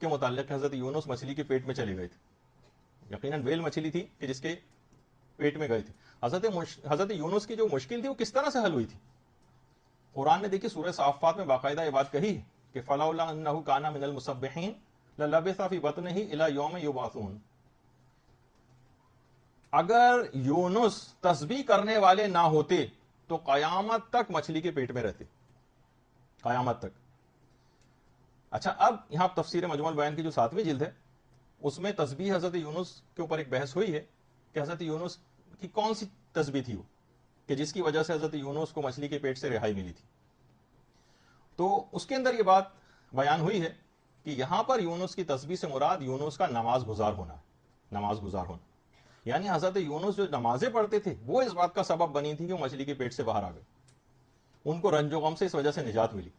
کے متعلق حضرت یونس مچھلی کے پیٹ میں چلے گئے تھے، یقیناً ویل مچھلی تھی کہ جس کے پیٹ میں گئے تھے. حضرت یونس کی جو مشکل تھی وہ کس طرح سے حل ہوئی تھی؟ قرآن نے دیکھی سورہ صافات میں باقاعدہ یہ بات کہی کہ فَلَوْلَا أَنَّهُ كَانَ مِنَ الْمُسَبِّحِينَ لَلَبِثَ فِي بَطْنِهِ إِلَى يَوْمِ يُبْعَثُونَ. اگر یونس تسبیح کرنے والے نہ ہوتے تو قیامت تک مچھلی کے پیٹ میں رہتے، قیامت تک. اچھا، اب یہاں تفسیر مجموع البیان کی جو 7ویں جلد ہے اس میں تسبیح حضرت یونس کے اوپر ایک بحث ہوئی ہے کہ حضرت یونس کی کون سی تسبیح تھی وہ کہ جس کی وجہ سے حضرت یونس کو مچھلی کے پیٹ سے رہائی ملی تھی. تو اس کے اندر یہ بات بیان ہوئی ہے کہ یہاں پر یونس کی تسبیح سے مراد یونس کا نماز گزار ہونا ہے، نماز گزار ہونا. یعنی حضرت یونس جو نمازیں پڑھتے تھے وہ اس بات کا سبب بنی تھی کہ وہ مچھلی کے پیٹ سے باہر آ گئے، ان کو رنج و غم سے اس وجہ سے نجات ملی.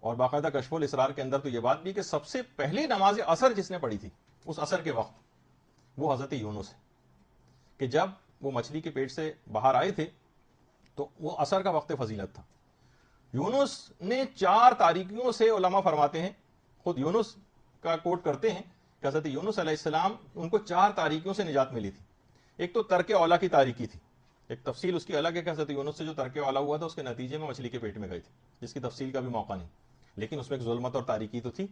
اور باقاعدہ کشف الاسرار کے اندر تو یہ بات بھی کہ سب سے پہلی نماز عصر جس نے پڑھی تھی اس عصر کے وقت وہ حضرت یونس ہے، کہ جب وہ مچھلی کے پیٹ سے باہر آئے تھے تو وہ عصر کا وقت فضیلت تھا. یونس نے 4 تاریکیوں سے، علماء فرماتے ہیں، خود یونس کا کوٹ کرتے ہیں کہ حضرت یونس علیہ السلام ان کو 4 تاریکیوں سے نجات ملی تھی. ایک تو ترک اولا کی تاریکی تھی، ایک تفصیل اس کی الگ ہے کہ حضرت یونس سے جو ترک اولا ہوا تھا اس کے نتیجے میں مچھلی کے پیٹ میں گئے تھے، جس کی تفصیل کا بھی موقع نہیں، لیکن اس میں ایک ظلمت اور تاریکی تو تھی.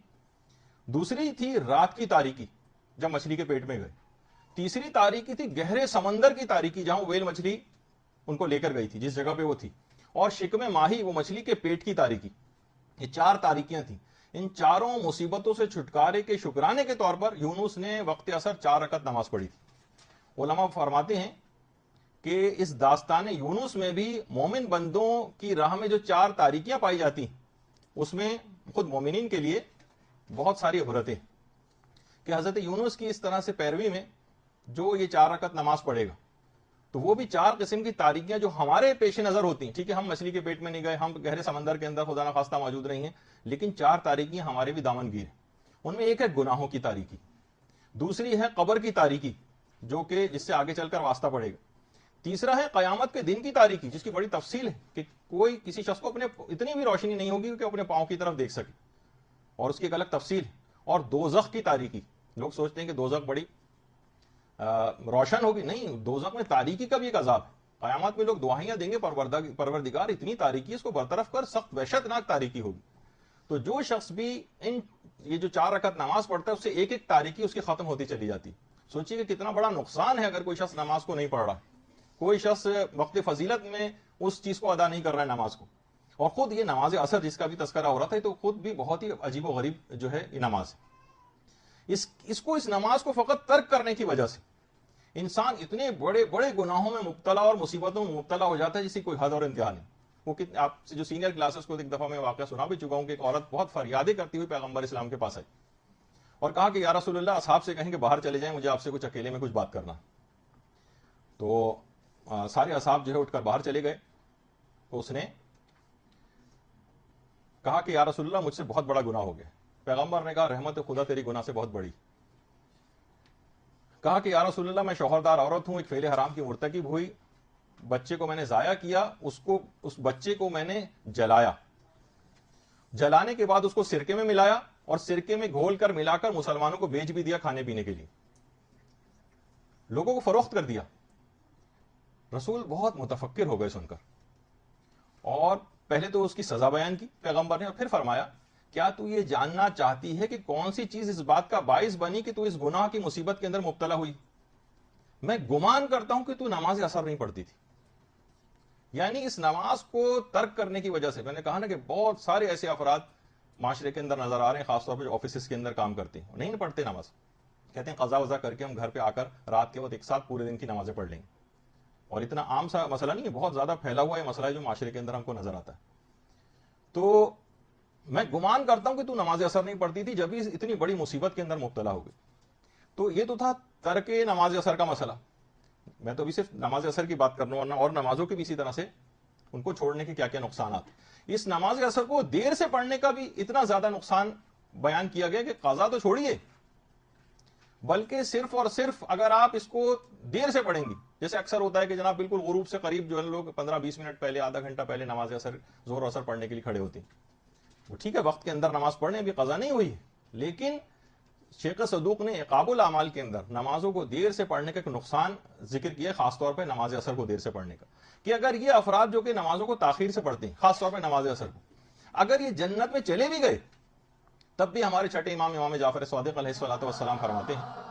دوسری تھی رات کی تاریکی جب مچھلی کے پیٹ میں گئے. تیسری تاریکی تھی گہرے سمندر کی تاریکی جہاں ویل مچھلی ان کو لے کر گئی تھی، جس جگہ پہ وہ تھی. اور شکم ماہی وہ مچھلی کے پیٹ کی تاریکی. یہ 4 تاریکیاں تھیں. ان چاروں مصیبتوں سے چھٹکارے کے شکرانے کے طور پر یونس نے وقت عصر 4 رکعت نماز پڑھی تھی. علماء فرماتے ہیں کہ اس داستان یونس میں بھی مومن بندوں کی راہ میں جو 4 تاریکیاں پائی جاتی ہیں اس میں خود مومنین کے لیے بہت ساری عبرتیں کہ حضرت یونس کی اس طرح سے پیروی میں جو یہ 4 رکعت نماز پڑھے گا تو وہ بھی 4 قسم کی تاریکیاں جو ہمارے پیش نظر ہوتی ہیں. ٹھیک ہے، ہم مچھلی کے پیٹ میں نہیں گئے، ہم گہرے سمندر کے اندر خدا نخواستہ موجود نہیں ہیں، لیکن 4 تاریکیاں ہمارے بھی دامن گیر ہیں. ان میں ایک ہے گناہوں کی تاریکی، دوسری ہے قبر کی تاریکی جو کہ جس سے آگے چل کر واسطہ پڑے گا، تیسرا ہے قیامت کے دن کی تاریکی جس کی بڑی تفصیل ہے کہ کوئی کسی شخص کو اپنے اتنی بھی روشنی نہیں ہوگی کہ اپنے پاؤں کی طرف دیکھ سکے، اور اس کی ایک الگ تفصیل ہے. اور دوزخ کی تاریکی، لوگ سوچتے ہیں کہ دوزخ بڑی روشن ہوگی، نہیں، دوزخ میں تاریکی کا بھی ایک عذاب ہے. قیامت میں لوگ دعائیاں دیں گے پروردگار اتنی تاریکی اس کو برطرف کر، سخت وحشت ناک تاریکی ہوگی. تو جو شخص بھی یہ جو 4 رکعت نماز پڑھتا ہے اس سے ایک ایک تاریکی اس کی ختم ہوتی چلی جاتی. سوچیے کہ کتنا بڑا نقصان ہے اگر کوئی شخص نماز کو نہیں پڑھ رہا، کوئی شخص وقت فضیلت میں اس چیز کو ادا نہیں کر رہا ہے نماز کو. اور خود یہ نماز عصر جس کا بھی تذکرہ ہو رہا تھا تو خود بھی بہت ہی عجیب و غریب جو ہے یہ نماز ہے. اس نماز کو فقط ترک کرنے کی وجہ سے انسان اتنے بڑے بڑے گناہوں میں مبتلا اور مصیبتوں میں مبتلا ہو جاتا ہے جس کی کوئی حد اور انتہا نہیں. وہ آپ سے جو سینئر کلاسز کو ایک دفعہ میں واقعہ سنا بھی چکا ہوں کہ ایک عورت بہت فریادیں کرتی ہوئی پیغمبر اسلام کے پاس آئی اور کہا کہ یا رسول اللہ، اصحاب سے کہیں کہ باہر چلے جائیں، مجھے آپ سے کچھ اکیلے میں کچھ بات کرنا. تو سارے اصحاب جو ہے اٹھ کر باہر چلے گئے. تو اس نے کہا کہ یا رسول اللہ، مجھ سے بہت بڑا گناہ ہو گیا. پیغمبر نے کہا رحمت خدا تیری گناہ سے بہت بڑی. کہا کہ یا رسول اللہ، میں شوہردار عورت ہوں، ایک فعل حرام کی مرتکب ہوئی، بچے کو میں نے ضائع کیا، اس بچے کو میں نے جلایا، جلانے کے بعد اس کو سرکے میں ملایا اور سرکے میں گھول کر ملا کر مسلمانوں کو بیچ بھی دیا کھانے پینے کے لیے، لوگوں کو فروخت کر دیا. رسول بہت متفکر ہو گئے سن کر، اور پہلے تو اس کی سزا بیان کی پیغمبر نے، اور پھر فرمایا کیا تو یہ جاننا چاہتی ہے کہ کون سی چیز اس بات کا باعث بنی کہ تو اس گناہ کی مصیبت کے اندر مبتلا ہوئی؟ میں گمان کرتا ہوں کہ تو نماز عصر نہیں پڑھتی تھی. یعنی اس نماز کو ترک کرنے کی وجہ سے، میں نے کہا نا کہ بہت سارے ایسے افراد معاشرے کے اندر نظر آ رہے ہیں، خاص طور پر جو آفیسز کے اندر کام کرتے ہیں، نہیں پڑھتے نماز، کہتے ہیں قضا وضا کر کے ہم گھر پہ آ کر رات کے وقت ایک ساتھ پورے دن کی نمازیں پڑھ لیں گے. اور اتنا عام سا مسئلہ نہیں ہے، بہت زیادہ پھیلا ہوا ہے مسئلہ ہے جو معاشرے کے اندر ہم کو نظر آتا ہے. تو میں گمان کرتا ہوں کہ تو نماز عصر نہیں پڑھتی تھی جب اتنی بڑی مصیبت کے اندر مبتلا ہو گئی. تو یہ تو تھا ترک نماز عصر کا مسئلہ. میں تو ابھی صرف نماز عصر کی بات کرنا ہوں، اور نمازوں کے بھی اسی طرح سے ان کو چھوڑنے کے کیا کیا نقصانات. اس نماز عصر کو دیر سے پڑھنے کا بھی اتنا زیادہ نقصان بیان کیا گیا کہ قضا تو چھوڑیے، بلکہ صرف اور صرف اگر آپ اس کو دیر سے پڑھیں گی، جیسے اکثر ہوتا ہے کہ جناب بالکل غروب سے قریب جو ہے لوگ 15-20 منٹ پہلے، آدھا گھنٹہ پہلے نماز عصر ظہر اثر پڑھنے کے لیے کھڑے ہوتے ہیں. وہ ٹھیک ہے، وقت کے اندر نماز پڑھنے ابھی قضا نہیں ہوئی ہے، لیکن شیخ صدوق نے عقاب الاعمال کے اندر نمازوں کو دیر سے پڑھنے کا ایک نقصان ذکر کیا، خاص طور پہ نماز اثر کو دیر سے پڑھنے کا، کہ اگر یہ افراد جو کہ نمازوں کو تاخیر سے پڑھتے ہیں، خاص طور پہ نماز اثر کو، اگر یہ جنت میں چلے بھی گئے تب بھی ہمارے چھٹے امام جعفر صادق علیہ الصلوۃ والسلام فرماتے ہیں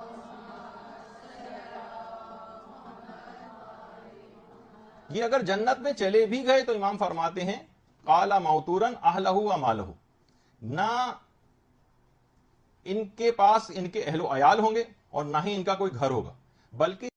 یہ اگر جنت میں چلے بھی گئے تو امام فرماتے ہیں قال موتورن اہلہ و مالہ، نہ ان کے پاس ان کے اہل و عیال ہوں گے اور نہ ہی ان کا کوئی گھر ہوگا، بلکہ